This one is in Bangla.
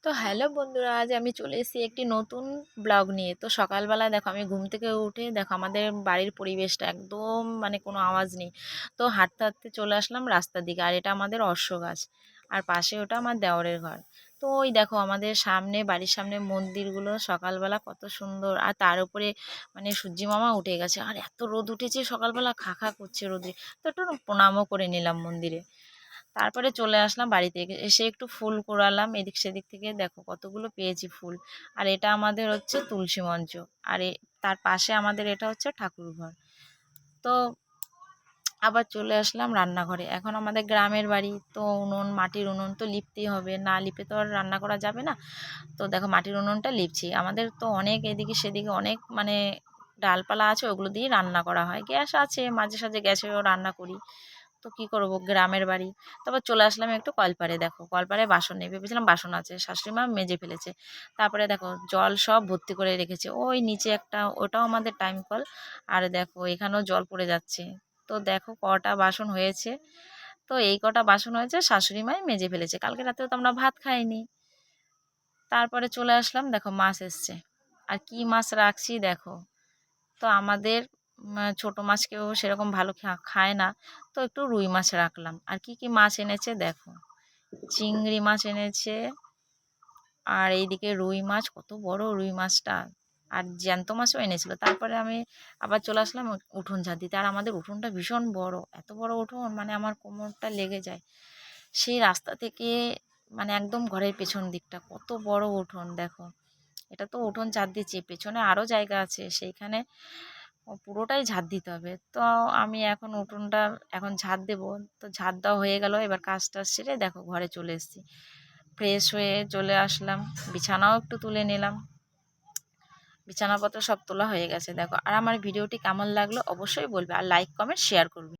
তো হ্যালো বন্ধুরা, আজ আমি চলে এসেছি একটি নতুন ব্লগ নিয়ে। তো সকালবেলা দেখো আমি ঘুম থেকে উঠে দেখো আমাদের বাড়ির পরিবেশটা একদম মানে কোনো আওয়াজ নেই। তো হাঁটতে হাঁটতে চলে আসলাম রাস্তার দিকে, আর এটা আমাদের অশ্ব গাছ, আর পাশে ওটা আমার দেওরের ঘর। তো ওই দেখো আমাদের সামনে, বাড়ির সামনে মন্দিরগুলো সকালবেলা কত সুন্দর, আর তার উপরে মানে সূর্যি মামা উঠে গেছে, আর এত রোদ উঠেছে সকালবেলা, খা খা করছে রোদে। তো একটু প্রণামও করে নিলাম মন্দিরে। তারপরে চলে আসলাম বাড়িতে, এসে একটু ফুল কুড়ালাম এদিক সেদিক থেকে, দেখো কতগুলো পেয়েছি ফুল। আর এটা আমাদের হচ্ছে তুলসী মঞ্চ, আর তার পাশে আমাদের এটা হচ্ছে ঠাকুর ঘর। তো আবার চলে আসলাম রান্নাঘরে। এখন আমাদের গ্রামের বাড়ি, তো উনুন, মাটির উনুন তো লিপতেই হবে, না লিপে তো আর রান্না করা যাবে না। তো দেখো মাটির উনুনটা লিপছি। আমাদের তো অনেক এদিকে সেদিকে অনেক মানে ডালপালা আছে, ওগুলো দিয়ে রান্না করা হয়। গ্যাস আছে, মাঝে সাঝে গ্যাসেও রান্না করি। তো কি করব, গ্রামের বাড়ি। তারপর চলে আসলাম একটু কলপারে, দেখো কলপারে বাসন নেই, ভেবেছিলাম বাসন আছে, শাশুড়ি মা মেজে ফেলেছে। তারপরে দেখো জল সব ভর্তি করে রেখেছে, ওই নিচে একটা, ওটাও আমাদের টাইম কল। আর দেখো এখানেও জল পড়ে যাচ্ছে। তো দেখো কটা বাসন হয়েছে। তো এই কটা বাসন হয়েছে শাশুড়ি মাই মেজে ফেলেছে, কালকে রাতেও তো আমরা ভাত খাইনি। তারপরে চলে আসলাম, দেখো মাছ এসছে, আর কি মাছ রাখছি দেখো। তো আমাদের ছোট মাছ কেউ সেরকম ভালো খায় না, তো একটু রুই মাছ রাখলাম। আর কি কি মাছ এনেছে দেখো, চিংড়ি মাছ এনেছে, আর এইদিকে রুই মাছ, কত বড় রুই মাছটা, আর জ্যান্ত মাছও এনেছিল। তারপরে আমি আবার চলে আসলাম উঠোন ঝাড় দিতে, আর আমাদের উঠোনটা ভীষণ বড়, এত বড় উঠোন মানে আমার কোমরটা লেগে যায়। সেই রাস্তা থেকে মানে একদম ঘরের পেছন দিকটা কত বড় উঠোন দেখো। এটা তো উঠোন ঝাড় দিচ্ছি, পেছনে আরও জায়গা আছে, সেইখানে পুরোটাই ঝাড় দিতে হবে। তো আমি এখন উঠোনটা এখন ঝাড় দেবো। তো ঝাড় দেওয়া হয়ে গেল, এবার কাজটা সেরে দেখো ঘরে চলে এসেছি, ফ্রেশ হয়ে চলে আসলাম, বিছানাও একটু তুলে নিলাম। বিছানাপত্র সব তোলা হয়ে গেছে দেখো। আর আমার ভিডিওটি কেমন লাগলো অবশ্যই বলবে, আর লাইক কমেন্ট শেয়ার করবে।